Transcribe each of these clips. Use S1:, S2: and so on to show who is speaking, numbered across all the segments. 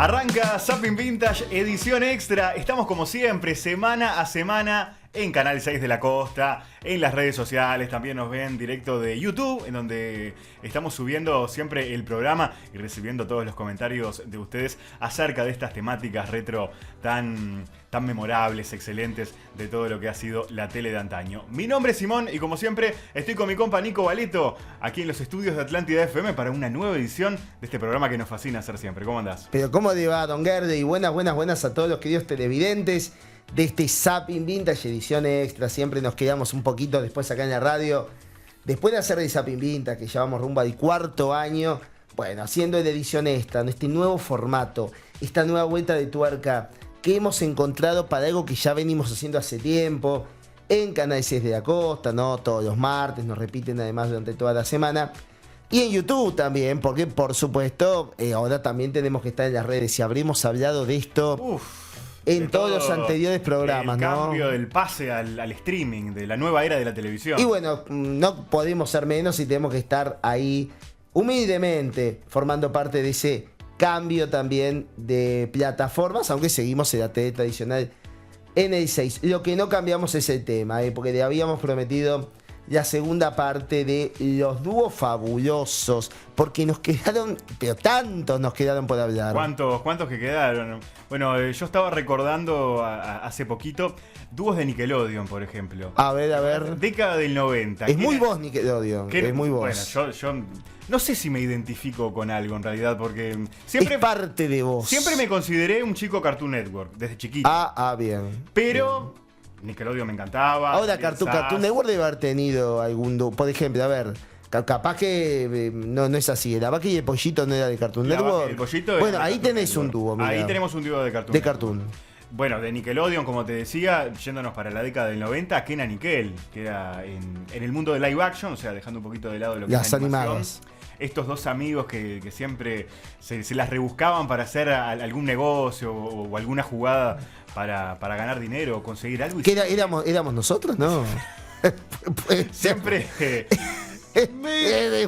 S1: Arranca Zapping Vintage, edición extra. Estamos como siempre, semana a semana en Canal 6 de la Costa, en las redes sociales. También nos ven directo de YouTube, en donde estamos subiendo siempre el programa y recibiendo todos los comentarios de ustedes acerca de estas temáticas retro tan memorables, excelentes, de todo lo que ha sido la tele de antaño. Mi nombre es Simón y como siempre estoy con mi compa Nico Valeto aquí en los estudios de Atlántida FM para una nueva edición de este programa que nos fascina hacer siempre. ¿Cómo andás?
S2: Pero ¿cómo te va, Don Gerde? Y buenas a todos los queridos televidentes de este Zapping Vintage, edición extra. Siempre nos quedamos un poquito después acá en la radio. Después de hacer el Zapping Vintage, que ya vamos rumbo al cuarto año, bueno, haciendo la edición extra, este nuevo formato, esta nueva vuelta de tuerca que hemos encontrado para algo que ya venimos haciendo hace tiempo en Canal 6 de la Costa, ¿no? Todos los martes, nos repiten además durante toda la semana. Y en YouTube también, porque por supuesto, ahora también tenemos que estar en las redes y habremos hablado de esto en todos los anteriores programas,
S1: el
S2: ¿no?
S1: El cambio del pase al streaming, de la nueva era de la televisión.
S2: Y bueno, no podemos ser menos y tenemos que estar ahí humildemente formando parte de ese cambio también de plataformas, aunque seguimos en la tele tradicional en el 6. Lo que no cambiamos es el tema, porque le habíamos prometido la segunda parte de los dúos fabulosos, porque nos quedaron, pero tantos nos quedaron por hablar.
S1: ¿Cuántos que quedaron? Bueno, yo estaba recordando hace poquito dúos de Nickelodeon, por ejemplo.
S2: A ver.
S1: Década del 90.
S2: Es muy vos, Nickelodeon. Es muy vos.
S1: Bueno, yo no sé si me identifico con algo en realidad, porque siempre
S2: es parte de vos.
S1: Siempre me consideré un chico Cartoon Network, desde chiquito.
S2: Bien.
S1: Pero Nickelodeon me encantaba.
S2: Ahora Cartoon Network debe haber tenido algún dúo. Por ejemplo, a ver, capaz que no es así. La vaca y el pollito no era de Cartoon Network.
S1: El pollito
S2: bueno, ahí tenés un dúo. Mirá.
S1: Ahí tenemos un dúo de Cartoon.
S2: De Cartoon.
S1: Bueno, de Nickelodeon, como te decía, yéndonos para la década del 90, Kenan y Kel, que era en el mundo de live action, o sea, dejando un poquito de lado lo que
S2: las
S1: es
S2: animadas.
S1: Estos dos amigos que siempre se las rebuscaban para hacer algún negocio o alguna jugada para ganar dinero o conseguir algo.
S2: ¿Qué éramos nosotros? No.
S1: Siempre...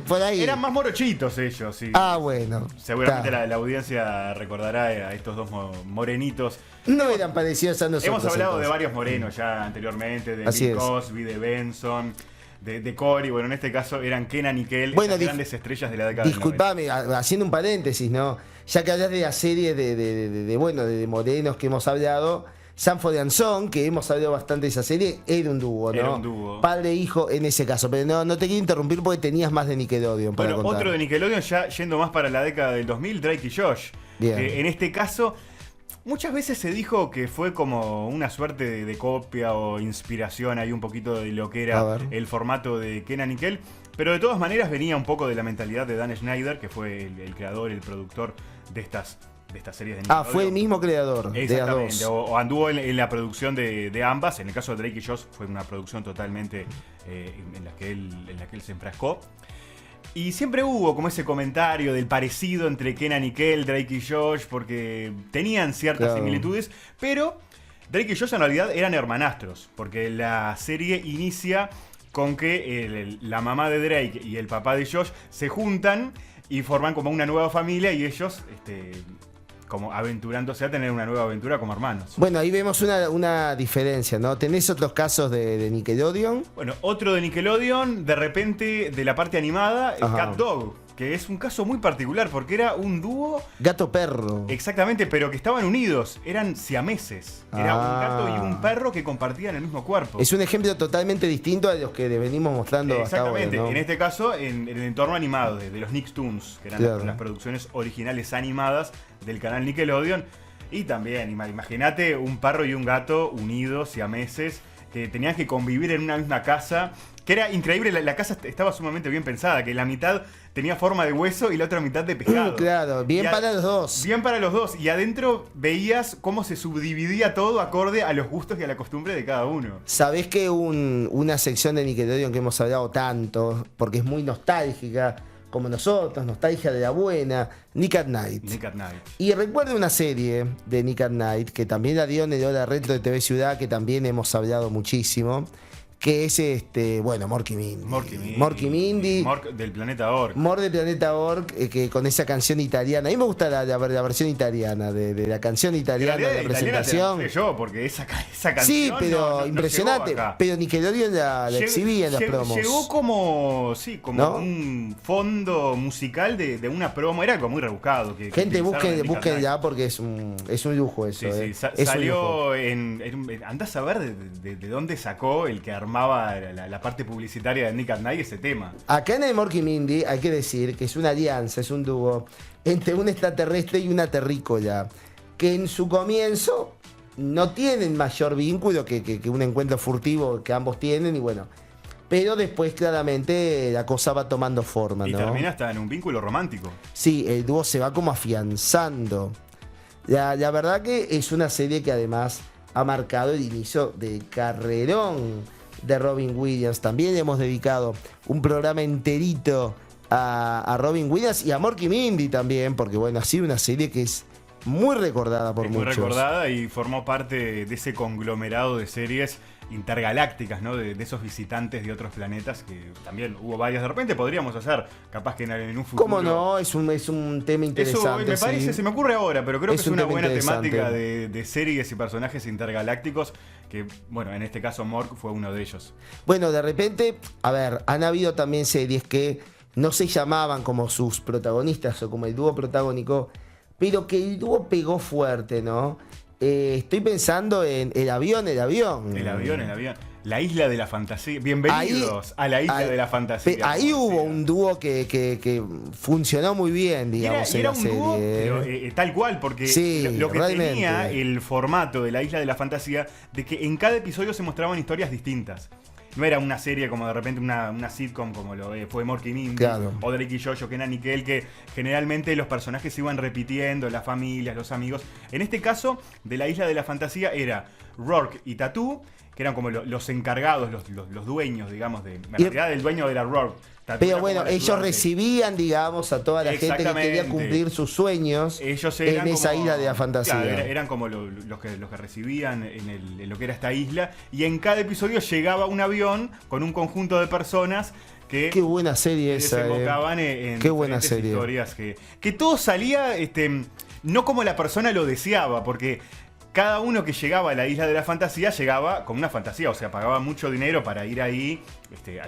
S2: por ahí.
S1: Eran más morochitos ellos, sí.
S2: Bueno.
S1: Seguramente la audiencia recordará a estos dos morenitos.
S2: No eran parecidos a nosotros.
S1: Hemos hablado
S2: entonces
S1: de varios morenos ya anteriormente, de
S2: Bill
S1: Cosby, de Benson, de Cory. Bueno, en este caso eran Kenan y Kel, esas grandes estrellas de la década del 90.
S2: Disculpame, haciendo un paréntesis, ¿no? Ya que hablas de la serie de morenos que hemos hablado, Sanford and Son, que hemos hablado bastante de esa serie, era un dúo, ¿no?
S1: Era un dúo.
S2: Padre e hijo en ese caso. Pero no te quiero interrumpir porque tenías más de Nickelodeon para contar.
S1: Otro de Nickelodeon, ya yendo más para la década del 2000, Drake y Josh.
S2: Bien.
S1: En este caso, muchas veces se dijo que fue como una suerte de copia o inspiración ahí un poquito de lo que era el formato de Kenan y Kel. Pero de todas maneras venía un poco de la mentalidad de Dan Schneider, que fue el creador, el productor de estas series de Nickelodeon.
S2: Fue el mismo creador.
S1: Exactamente,
S2: de las dos.
S1: o anduvo en la producción de ambas. En el caso de Drake y Josh fue una producción totalmente en la que él se enfrascó. Y siempre hubo como ese comentario del parecido entre Kenan y Kel, Drake y Josh, porque tenían ciertas similitudes, pero Drake y Josh en realidad eran hermanastros, porque la serie inicia con que la mamá de Drake y el papá de Josh se juntan y forman como una nueva familia y ellos como aventurándose a tener una nueva aventura como hermanos.
S2: Bueno, ahí vemos una diferencia, ¿no? ¿Tenés otros casos de Nickelodeon?
S1: Bueno, otro de Nickelodeon, de repente, de la parte animada, el Cat Dog, que es un caso muy particular porque era un dúo...
S2: Gato-perro.
S1: Exactamente, pero que estaban unidos, eran siameses. Era un gato y un perro que compartían el mismo cuerpo.
S2: Es un ejemplo totalmente distinto a los que le venimos mostrando hasta ahora,
S1: Exactamente,
S2: ¿no?
S1: En este caso, en el entorno animado de los Nicktoons, que eran las producciones originales animadas del canal Nickelodeon. Y también, imagínate un perro y un gato unidos, siameses, que tenían que convivir en una misma casa. Que era increíble, la casa estaba sumamente bien pensada, que la mitad tenía forma de hueso y la otra mitad de pescado.
S2: Claro, bien para los dos.
S1: Bien para los dos. Y adentro veías cómo se subdividía todo acorde a los gustos y a la costumbre de cada uno.
S2: ¿Sabés que una sección de Nickelodeon que hemos hablado tanto, porque es muy nostálgica, como nosotros, nostalgia de la buena, Nick at Night?
S1: Nick at Night.
S2: Y recuerdo una serie de Nick at Night, que también la dio en el Hora Retro de TV Ciudad, que también hemos hablado muchísimo, que es bueno, Mork y Mindy.
S1: Mork y Mindy.
S2: Mork
S1: del planeta Ork.
S2: Mork del planeta Ork, que con esa canción italiana. A mí me gusta la versión italiana, de la canción italiana, de la presentación.
S1: Yo, porque esa canción.
S2: Sí, pero
S1: no
S2: impresionante. Pero Nickelodeon la exhibía en las promos.
S1: Llegó como
S2: ¿no?
S1: un fondo musical de una promo. Era algo muy rebuscado.
S2: Gente, busquen ya porque es un lujo eso.
S1: Sí, salió andás a ver de dónde sacó el que armaba la parte publicitaria de Nick at Night ese tema.
S2: Acá en el Mork y Mindy hay que decir que es una alianza, es un dúo entre un extraterrestre y una terrícola, que en su comienzo no tienen mayor vínculo que un encuentro furtivo que ambos tienen, y bueno, pero después claramente la cosa va tomando forma,
S1: y
S2: ¿no?
S1: termina hasta en un vínculo romántico.
S2: Sí, el dúo se va como afianzando. La verdad que es una serie que además ha marcado el inicio de carrerón de Robin Williams. También le hemos dedicado un programa enterito a Robin Williams y a Mork y Mindy también, porque bueno, ha sido una serie que es muy recordada por muchos.
S1: Muy recordada y formó parte de ese conglomerado de series intergalácticas, ¿no? De esos visitantes de otros planetas, que también hubo varias. De repente podríamos hacer, capaz que en un futuro.
S2: ¿Cómo no? Es un tema interesante.
S1: Eso me parece,
S2: sí.
S1: Se me ocurre ahora, pero creo que es una buena temática
S2: interesante.
S1: de series y personajes intergalácticos, que, bueno, en este caso Mork fue uno de ellos.
S2: Bueno, de repente, a ver, han habido también series que no se llamaban como sus protagonistas o como el dúo protagónico, pero que el dúo pegó fuerte, ¿no? Estoy pensando en El Avión.
S1: El avión. La Isla de la Fantasía. Bienvenidos a la Isla de la Fantasía.
S2: Ahí hubo un dúo que funcionó muy bien, digamos,
S1: era
S2: en la
S1: un dúo,
S2: serie.
S1: pero, tal cual, porque
S2: Sí,
S1: lo que
S2: realmente
S1: tenía el formato de la Isla de la Fantasía, de que en cada episodio se mostraban historias distintas. No era una serie como de repente una sitcom como lo fue Mork y Mindy,
S2: claro,
S1: o Drake y Josh, o Kenan y Kel, que generalmente los personajes se iban repitiendo, las familias, los amigos. En este caso, de la Isla de la Fantasía era Rourke y Tattoo, que eran como los encargados, los dueños, digamos, en realidad el dueño era Rourke.
S2: Pero bueno, ellos recibían, digamos, a toda la gente que quería cumplir sus sueños en esa isla de la fantasía.
S1: Claro, eran como los que recibían en lo que era esta isla. Y en cada episodio llegaba un avión con un conjunto de personas que
S2: qué buena serie esa.
S1: Desembocaban en
S2: qué buena serie.
S1: Historias. Que todo salía no como la persona lo deseaba, porque cada uno que llegaba a la Isla de la Fantasía llegaba con una fantasía, o sea, pagaba mucho dinero para ir ahí,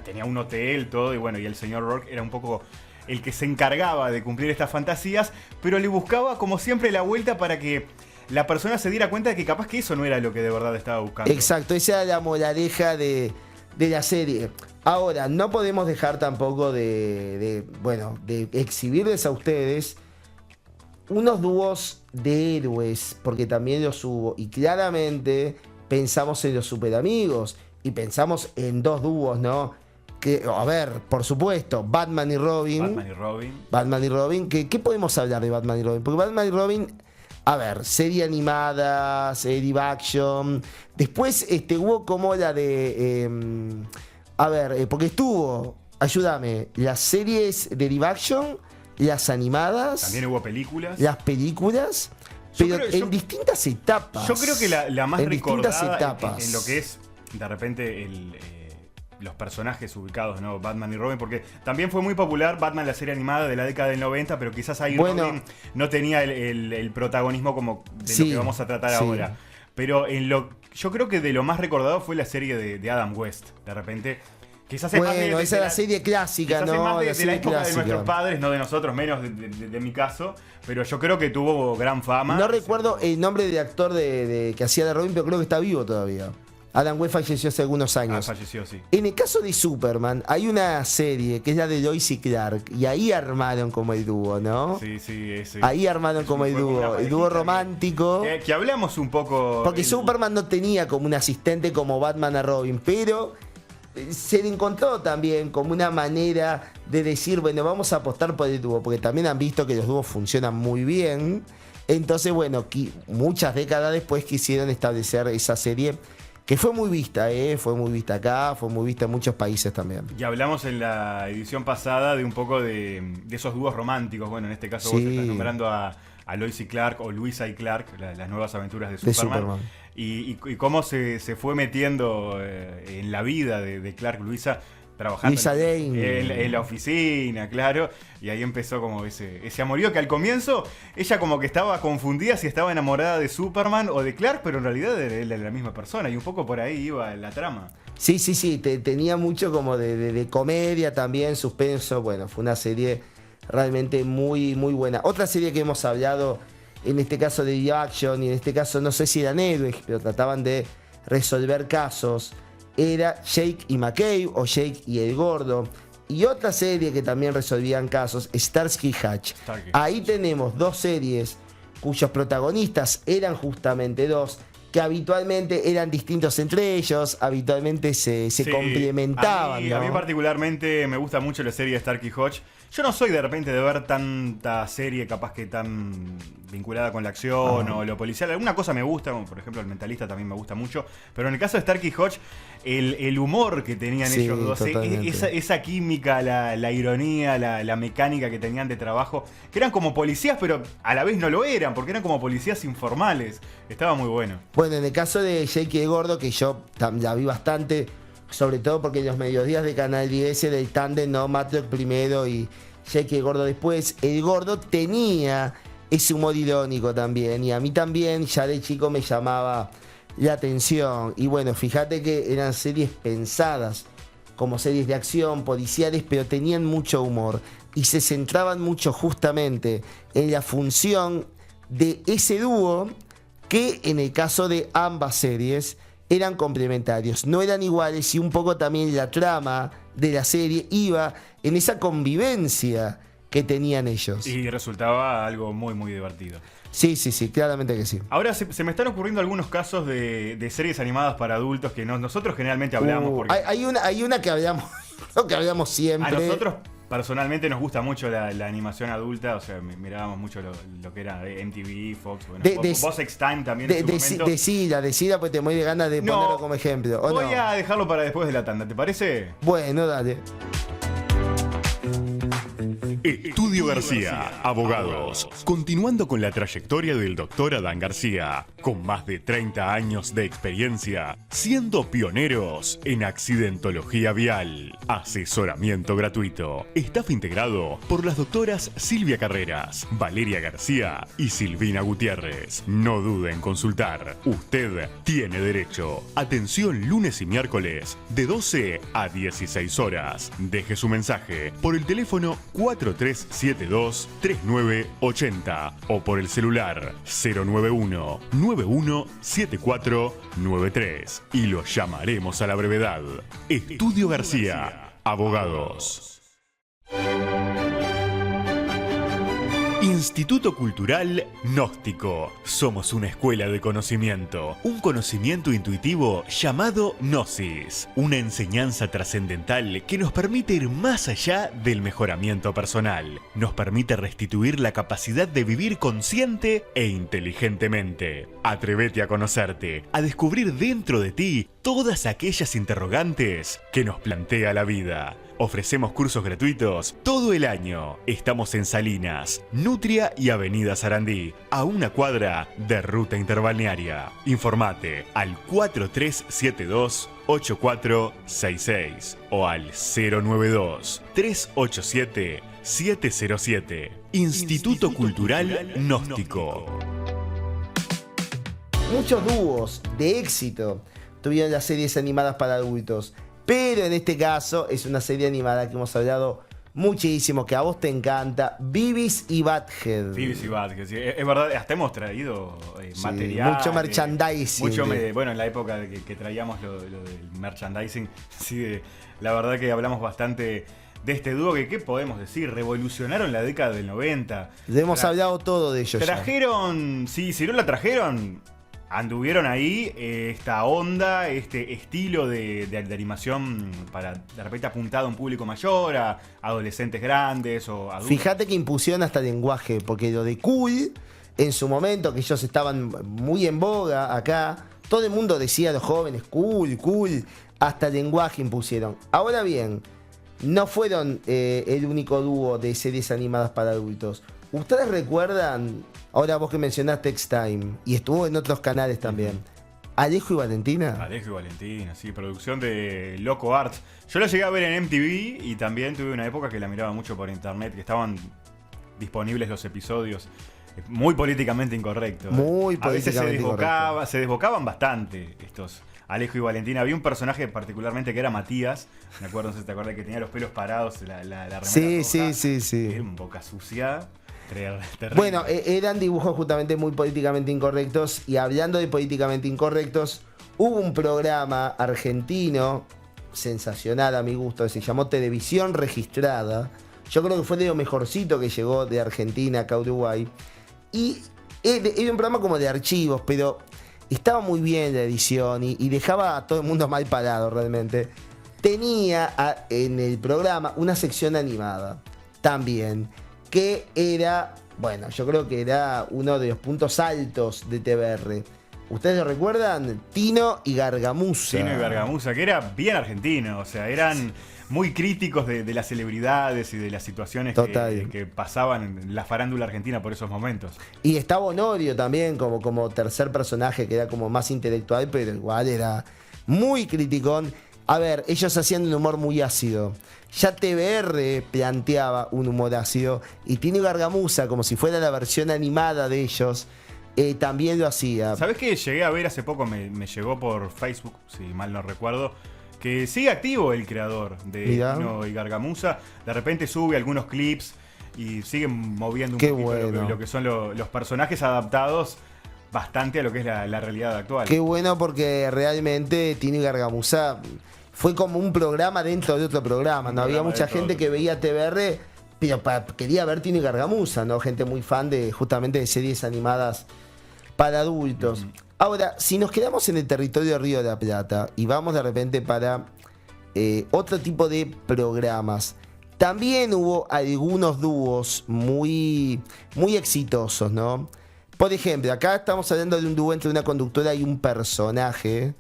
S1: tenía un hotel, todo, y bueno, y el señor Rourke era un poco el que se encargaba de cumplir estas fantasías, pero le buscaba como siempre la vuelta para que la persona se diera cuenta de que capaz que eso no era lo que de verdad estaba buscando.
S2: Exacto, esa era la moraleja de la serie. Ahora, no podemos dejar tampoco de exhibirles a ustedes unos dúos de héroes, porque también los hubo, y claramente pensamos en los superamigos y pensamos en dos dúos, ¿no? Que, a ver, por supuesto, Batman y Robin. ¿Qué podemos hablar de Batman y Robin? Porque Batman y Robin, a ver, serie animada, live action. Después hubo como la de porque estuvo, ayúdame, las series de live action, las animadas.
S1: También hubo películas.
S2: Las películas, pero en distintas etapas.
S1: Yo creo que la más recordada
S2: en
S1: lo que es, de repente, los personajes ubicados, ¿no? Batman y Robin, porque también fue muy popular Batman, la serie animada de la década del 90, pero quizás ahí Robin no tenía el protagonismo como de lo que vamos a tratar ahora. Pero yo creo que de lo más recordado fue la serie de Adam West, de repente. Quizás es más
S2: esa es la serie clásica,
S1: quizás
S2: ¿no?
S1: Es más de la época
S2: clásica
S1: de nuestros padres, no de nosotros, menos de mi caso. Pero yo creo que tuvo gran fama.
S2: No recuerdo el nombre del actor que hacía de Robin, pero creo que está vivo todavía. Adam West falleció hace algunos años.
S1: Falleció, sí.
S2: En el caso de Superman, hay una serie que es la de Lois y Clark, y ahí armaron como el dúo, ¿no?
S1: Sí.
S2: Ahí armaron como el dúo romántico.
S1: Que hablamos un poco.
S2: Porque Superman no tenía como un asistente como Batman a Robin, pero se le encontró también como una manera de decir, bueno, vamos a apostar por el dúo, porque también han visto que los dúos funcionan muy bien. Entonces, bueno, muchas décadas después quisieron establecer esa serie, que fue muy vista, fue muy vista acá, fue muy vista en muchos países también.
S1: Y hablamos en la edición pasada de un poco de esos dúos románticos. Bueno, en este caso vos estás nombrando a Lois y Clark, o Luisa y Clark, las nuevas aventuras de Superman. y cómo se fue metiendo en la vida de Clark Luisa, trabajando
S2: Lisa Lane.
S1: en la oficina, claro, y ahí empezó como ese amorío que al comienzo ella como que estaba confundida si estaba enamorada de Superman o de Clark, pero en realidad era la misma persona, y un poco por ahí iba la trama.
S2: Sí, tenía mucho como de comedia también, suspenso. Bueno, fue una serie realmente muy, muy buena. Otra serie que hemos hablado, en este caso de The Action, y en este caso no sé si eran héroes, pero trataban de resolver casos, era Jake y McCabe, o Jake y el Gordo. Y otra serie que también resolvían casos, Starsky y Hutch. Ahí tenemos dos series cuyos protagonistas eran justamente dos, que habitualmente eran distintos entre ellos, habitualmente se complementaban.
S1: A mí
S2: ¿no?
S1: particularmente me gusta mucho la serie de Starkey Hodge. Yo no soy de repente de ver tanta serie capaz que tan vinculada con la acción o lo policial. Alguna cosa me gusta, como por ejemplo El Mentalista también me gusta mucho. Pero en el caso de Starkey Hodge, el humor que tenían ellos dos, esa química, la ironía, la mecánica que tenían de trabajo, que eran como policías, pero a la vez no lo eran, porque eran como policías informales. Estaba muy bueno.
S2: Bueno, en el caso de Jake y el Gordo, que yo la vi bastante, sobre todo porque en los mediodías de Canal 10 era el tándem, ¿no? Matlock primero y Jake y el Gordo después. El Gordo tenía ese humor irónico también, y a mí también ya de chico me llamaba la atención. Y bueno, fíjate que eran series pensadas como series de acción, policiales, pero tenían mucho humor y se centraban mucho justamente en la función de ese dúo, que en el caso de ambas series eran complementarios, no eran iguales, y un poco también la trama de la serie iba en esa convivencia que tenían ellos.
S1: Y resultaba algo muy, muy divertido.
S2: Sí, claramente que sí.
S1: Ahora se me están ocurriendo algunos casos de series animadas para adultos que nosotros generalmente hablamos. Porque
S2: Hay una que hablamos, que hablamos siempre.
S1: A nosotros personalmente nos gusta mucho la animación adulta, o sea, mirábamos mucho lo que era MTV, Fox, bueno, Boss X-Time también en su momento.
S2: Decida, pues te muero de ganas de ponerlo como ejemplo.
S1: Voy a dejarlo para después de la tanda, ¿te parece?
S2: Bueno, dale.
S3: Estudio García, abogados. Continuando con la trayectoria del doctor Adán García, con más de 30 años de experiencia, siendo pioneros en accidentología vial. Asesoramiento gratuito. Staff integrado por las doctoras Silvia Carreras, Valeria García y Silvina Gutiérrez. No dude en consultar. Usted tiene derecho. Atención lunes y miércoles de 12 a 16 horas. Deje su mensaje por el teléfono 4372-3980 o por el celular 091-917493 y lo llamaremos a la brevedad. Estudio García, abogados. Instituto Cultural Gnóstico. Somos una escuela de conocimiento, un conocimiento intuitivo llamado Gnosis, una enseñanza trascendental que nos permite ir más allá del mejoramiento personal, nos permite restituir la capacidad de vivir consciente e inteligentemente. Atrévete a conocerte, a descubrir dentro de ti todas aquellas interrogantes que nos plantea la vida. Ofrecemos cursos gratuitos todo el año. Estamos en Salinas, Nutria y Avenida Sarandí, a una cuadra de Ruta Interbalnearia. Informate al 4372-8466 o al 092-387-707. Instituto Cultural Gnóstico.
S2: Muchos dúos de éxito tuvieron las series animadas para adultos. Pero en este caso es una serie animada que hemos hablado muchísimo, que a vos te encanta, Beavis y Butthead.
S1: Beavis y Butthead, sí. Es verdad, hasta hemos traído material.
S2: Mucho merchandising.
S1: Bueno, en la época que traíamos lo del merchandising, sí, la verdad que hablamos bastante de este dúo que, ¿qué podemos decir? Revolucionaron la década del 90.
S2: Le hemos hablado todo de ellos.
S1: Trajeron, sí, si no la trajeron, anduvieron ahí esta onda, este estilo de animación para de repente apuntado a un público mayor, a adolescentes grandes o adultos.
S2: Fíjate que impusieron hasta lenguaje, porque lo de cool, en su momento, que ellos estaban muy en boga acá, todo el mundo decía a los jóvenes, cool, hasta lenguaje impusieron. Ahora bien, no fueron el único dúo de series animadas para adultos. ¿Ustedes recuerdan, ahora vos que mencionaste X-Time, y estuvo en otros canales también, Alejo y Valentina.
S1: Alejo y Valentina, sí, producción de Loco Arts. Yo la llegué a ver en MTV y también tuve una época que la miraba mucho por internet, que estaban disponibles los episodios. Muy políticamente incorrectos.
S2: Muy
S1: A veces
S2: políticamente
S1: se desbocaban bastante estos Alejo y Valentina. Había un personaje particularmente que era Matías. Me acuerdo, no sé si te acuerdas, que tenía los pelos parados, la remera
S2: Sí,
S1: roja.
S2: sí.
S1: Era un boca sucia. Terrible.
S2: Bueno, eran dibujos justamente muy políticamente incorrectos. Y hablando de políticamente incorrectos, hubo un programa argentino, sensacional a mi gusto, que se llamó Televisión Registrada. Yo creo que fue de lo mejorcito que llegó de Argentina acá a Uruguay. Y era un programa como de archivos, pero estaba muy bien la edición y dejaba a todo el mundo mal parado realmente. Tenía en el programa una sección animada también, que era, bueno, yo creo que era uno de los puntos altos de TBR. ¿Ustedes lo recuerdan? Tino y Gargamusa.
S1: Tino y Gargamusa, que era bien argentino, o sea, eran muy críticos de las celebridades y de las situaciones que pasaban en la farándula argentina por esos momentos.
S2: Y estaba Honorio también como tercer personaje, que era como más intelectual, pero igual era muy criticón. A ver, ellos hacían un humor muy ácido. Ya TBR planteaba un humor ácido y Tino y Gargamusa, como si fuera la versión animada de ellos, también lo hacía.
S1: ¿Sabés qué? Llegué a ver hace poco, me llegó por Facebook, si mal no recuerdo, que sigue activo el creador de Tino y Gargamusa. De repente sube algunos clips y sigue moviendo un poquito lo que son los personajes adaptados bastante a lo que es la realidad actual.
S2: Qué bueno, porque realmente Tino y Gargamusa fue como un programa dentro de otro programa. No había mucha gente que veía TBR, pero quería ver Tino y Gargamusa, ¿no? Gente muy fan justamente de series animadas para adultos. Ahora, si nos quedamos en el territorio de Río de la Plata y vamos de repente para otro tipo de programas, también hubo algunos dúos muy exitosos, ¿no? Por ejemplo, acá estamos hablando de un dúo entre una conductora y un personaje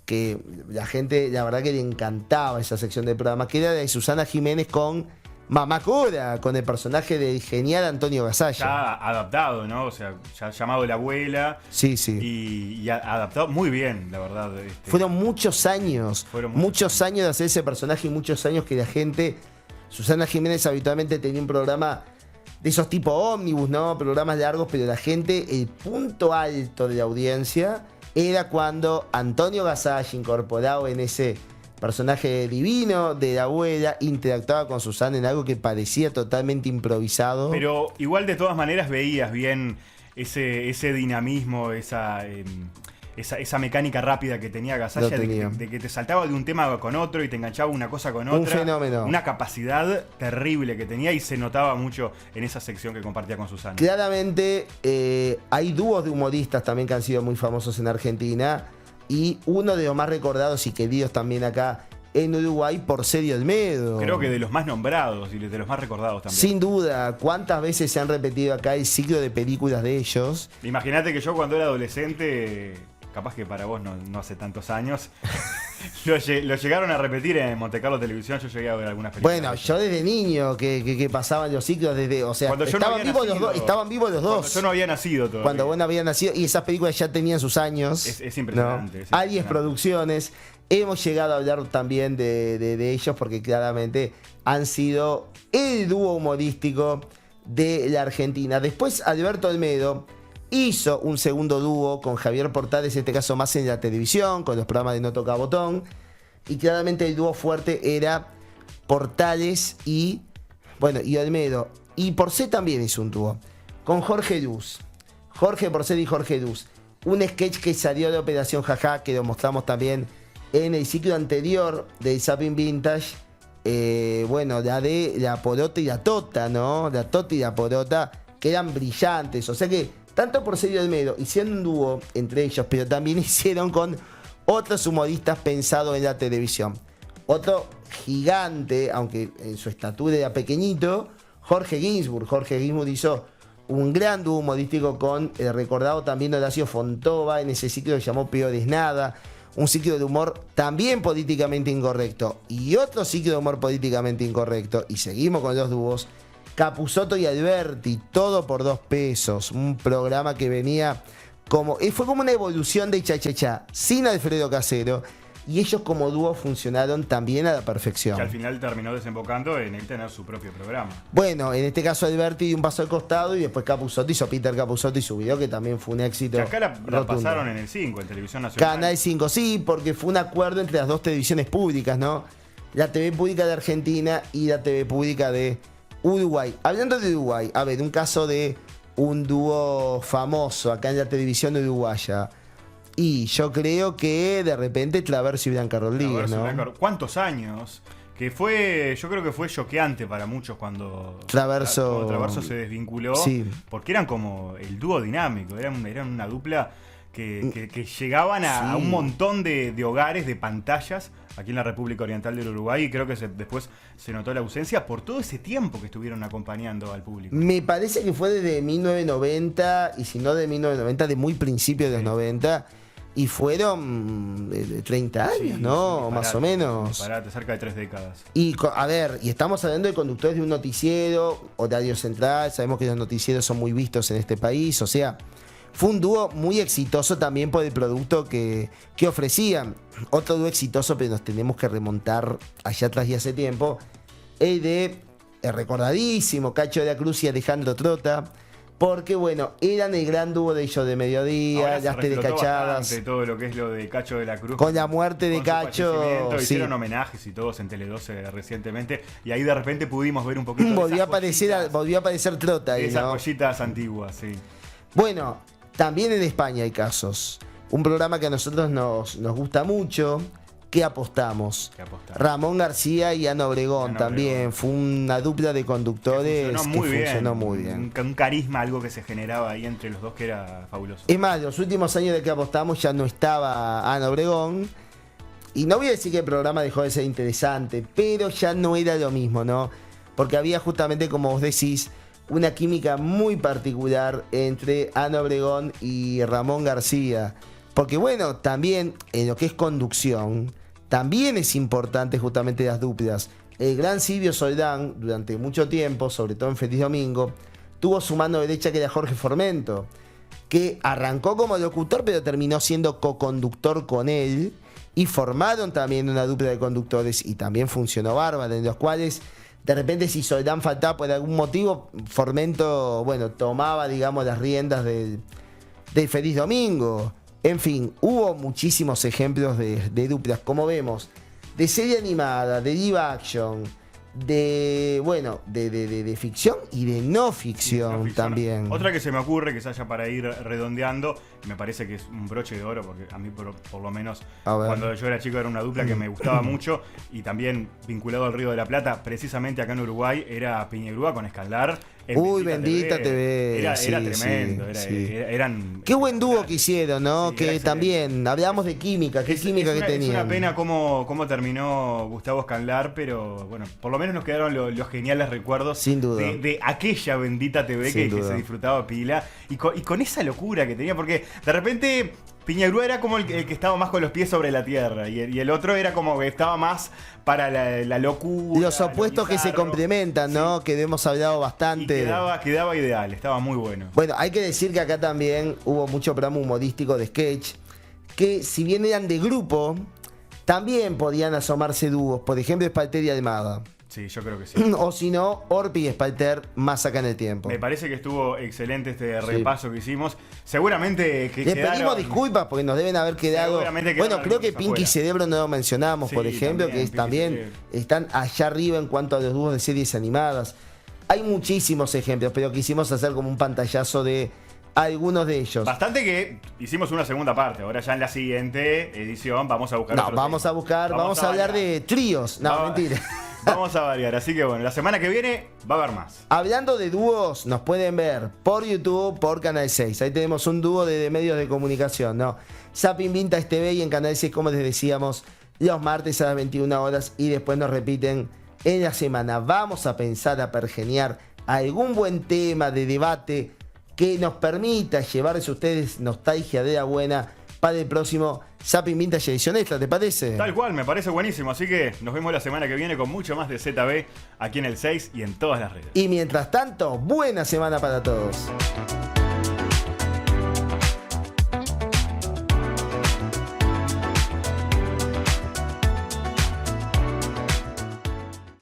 S2: que la gente, la verdad que le encantaba esa sección del programa, que era de Susana Jiménez con Mamá Cora, con el personaje del genial Antonio Gasalla.
S1: Ya adaptado, ¿no? O sea, ya llamado La Abuela.
S2: Sí, sí.
S1: Y adaptado muy bien, la verdad.
S2: Fueron muchos años. Muchos años de hacer ese personaje y muchos años que la gente... Susana Jiménez habitualmente tenía un programa de esos tipo ómnibus, ¿no? Programas largos, pero la gente, el punto alto de la audiencia era cuando Antonio Gasalla, incorporado en ese personaje divino de la abuela, interactuaba con Susana en algo que parecía totalmente improvisado.
S1: Pero igual de todas maneras veías bien ese dinamismo, esa mecánica rápida que tenía Gasalla, de que te saltaba de un tema con otro y te enganchaba una cosa con otra.
S2: Un fenómeno.
S1: Una capacidad terrible que tenía y se notaba mucho en esa sección que compartía con Susana.
S2: Claramente hay dúos de humoristas también que han sido muy famosos en Argentina. Y uno de los más recordados y queridos también acá en Uruguay, Porcel Olmedo.
S1: Creo que de los más nombrados y de los más recordados también.
S2: Sin duda, ¿cuántas veces se han repetido acá el ciclo de películas de ellos?
S1: Imagínate que yo cuando era adolescente, capaz que para vos no hace tantos años, lo llegaron a repetir en Montecarlo Televisión. Yo llegué a ver algunas películas.
S2: Bueno, yo desde niño que pasaban los ciclos desde, o sea,
S1: cuando
S2: estaban vivos los dos.
S1: Cuando yo no había nacido todavía.
S2: Cuando vos no habías nacido y esas películas ya tenían sus años.
S1: Es impresionante.
S2: ¿No? Aries Producciones. Hemos llegado a hablar también de ellos porque claramente han sido el dúo humorístico de la Argentina. Después Alberto Olmedo hizo un segundo dúo con Javier Portales, en este caso más en la televisión, con los programas de No Toca Botón. Y claramente el dúo fuerte era Portales y Olmedo. Y Porcel también hizo un dúo con Jorge Luz. Jorge Porcel y Jorge Luz. Un sketch que salió de Operación Jajá, que lo mostramos también en el ciclo anterior del Zapping Vintage. La de la Porota y la Tota, ¿no? La Tota y la Porota, que eran brillantes. O sea que tanto Porcel y Olmedo hicieron un dúo entre ellos, pero también hicieron con otros humoristas pensados en la televisión. Otro gigante, aunque en su estatura era pequeñito, Jorge Ginsburg. Jorge Ginsburg hizo un gran dúo humorístico con el recordado también Horacio Fontova en ese ciclo que se llamó Peor es Nada. Un ciclo de humor también políticamente incorrecto. Y otro ciclo de humor políticamente incorrecto. Y seguimos con los dúos. Capusotto y Alberti, todo por 2 pesos. Un programa que venía fue como una evolución de Cha Cha Cha, sin Alfredo Casero. Y ellos como dúo funcionaron también a la perfección.
S1: Que al final terminó desembocando en él tener su propio programa.
S2: Bueno, en este caso Alberti dio un paso al costado y después Capusotto hizo Peter Capusotto y su video, que también fue un éxito.
S1: Que acá la
S2: rotundo.
S1: pasaron en el 5, en Televisión Nacional.
S2: Canal 5, sí, porque fue un acuerdo entre las dos televisiones públicas, ¿no? La TV pública de Argentina y la TV pública de Uruguay. Hablando de Uruguay, a ver, un caso de un dúo famoso acá en la televisión uruguaya. Y yo creo que de repente Traverso y Blanca Rodríguez, ¿no?
S1: ¿Cuántos años? Que fue, yo creo que fue choqueante para muchos cuando Traverso se desvinculó.
S2: Sí.
S1: Porque eran como el dúo dinámico, eran una dupla que llegaban a un montón de hogares, de pantallas, aquí en la República Oriental del Uruguay, y creo que después se notó la ausencia por todo ese tiempo que estuvieron acompañando al público.
S2: Me parece que fue desde 1990, y si no de 1990, de muy principio de los 90. Y fueron 30 años,
S1: Sí,
S2: ¿no?
S1: sí,
S2: Más o menos.
S1: Cerca de 3 décadas.
S2: Y a ver, y estamos hablando de conductores de un noticiero, horario central, sabemos que los noticieros son muy vistos en este país, o sea, fue un dúo muy exitoso también por el producto que ofrecían. Otro dúo exitoso, pero nos tenemos que remontar allá atrás y hace tiempo, el de el recordadísimo Cacho de la Cruz y Alejandro Trota. Porque, bueno, eran el gran dúo de ellos de mediodía, las telecachadas.
S1: Todo lo que es lo de Cacho de la Cruz.
S2: Con la muerte de Cacho.
S1: Hicieron homenajes y todos en Tele12 recientemente. Y ahí de repente pudimos ver un poquito
S2: volvió a aparecer Trota ahí,
S1: esas
S2: ¿no?
S1: joyitas antiguas, sí.
S2: Bueno, también en España hay casos. Un programa que a nosotros nos gusta mucho. ¿Qué apostamos? Ramón García y Ana Obregón también. Fue una dupla de conductores funcionó muy bien.
S1: Un carisma, algo que se generaba ahí entre los dos que era fabuloso.
S2: Es más, los últimos años de que apostamos ya no estaba Ana Obregón. Y no voy a decir que el programa dejó de ser interesante, pero ya no era lo mismo, ¿no? Porque había justamente, como vos decís, una química muy particular entre Ana Obregón y Ramón García. Porque bueno, también en lo que es conducción, también es importante justamente las duplas. El gran Silvio Soldán, durante mucho tiempo, sobre todo en Feliz Domingo, tuvo su mano derecha que era Jorge Formento, que arrancó como locutor, pero terminó siendo co-conductor con él, y formaron también una dupla de conductores, y también funcionó bárbaro, en los cuales, de repente, si Soldán faltaba por algún motivo, Formento, bueno, tomaba, digamos, las riendas del Feliz Domingo. En fin, hubo muchísimos ejemplos de duplas, como vemos, de serie animada, de live action, de ficción y de no ficción también.
S1: Otra que se me ocurre, que se haya para ir redondeando, me parece que es un broche de oro, porque a mí por lo menos cuando yo era chico era una dupla que me gustaba mucho, y también vinculado al Río de la Plata, precisamente acá en Uruguay, era Piñegrúa con Escaldar.
S2: Uy, Bendita TV.
S1: Era tremendo. Eran,
S2: qué buen dúo que hicieron, ¿no?
S1: Sí,
S2: que también hablábamos de química, qué química que tenían.
S1: Es una pena cómo terminó Gustavo Escaldar, pero bueno, por lo menos nos quedaron los geniales recuerdos.
S2: Sin duda.
S1: De aquella Bendita TV que se disfrutaba pila. Y con esa locura que tenía, porque de repente Piñegrúa era como el que estaba más con los pies sobre la tierra, y el otro era como que estaba más para la locura.
S2: Los opuestos que se complementan, ¿no? Sí. Que hemos hablado bastante.
S1: Y quedaba ideal, estaba muy bueno.
S2: Bueno, hay que decir que acá también hubo mucho programa humorístico de sketch, que si bien eran de grupo, también podían asomarse dúos. Por ejemplo, Espalter y Almada.
S1: Sí, yo creo que sí.
S2: O si no, Orpi y Espalter más acá en el tiempo.
S1: Me parece que estuvo excelente este repaso que hicimos. Seguramente que
S2: le pedimos disculpas porque nos deben haber quedado. Bueno, creo que Pinky y Cerebro no lo mencionamos, por ejemplo, que también están allá arriba en cuanto a los dúos de series animadas. Hay muchísimos ejemplos, pero quisimos hacer como un pantallazo de algunos de ellos.
S1: Bastante que hicimos una segunda parte. Ahora ya en la siguiente edición vamos a buscar.
S2: Vamos a hablar de tríos. No, mentira.
S1: Vamos a variar, así que bueno, la semana que viene va a haber más.
S2: Hablando de dúos, nos pueden ver por YouTube, por Canal 6. Ahí tenemos un dúo de medios de comunicación, ¿no? Zapping Vintage TV y en Canal 6, como les decíamos, los martes a las 21 horas y después nos repiten en la semana. Vamos a pensar a pergeniar algún buen tema de debate que nos permita llevarles a ustedes nostalgia de la buena para el próximo Zapping Vintage edición extra, ¿te parece?
S1: Tal cual, me parece buenísimo. Así que nos vemos la semana que viene con mucho más de ZB aquí en el 6 y en todas las redes.
S2: Y mientras tanto, buena semana para todos.